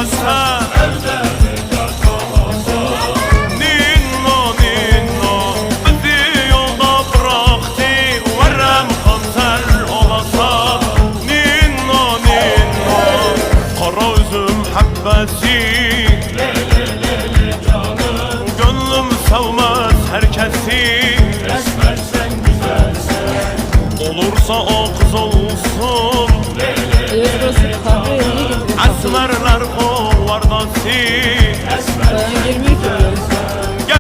sevmezsen Ninno ninno bizi yolda bıraktı Verem kanser olasa Ninno ninno kara üzüm habbesi Gönlüm sevmez herkesi Esmer sen güzelsen Olursa o kız olsun Evet, burası kahve yoluna gidiyor. Esmerler kollardası Esmer Ben 20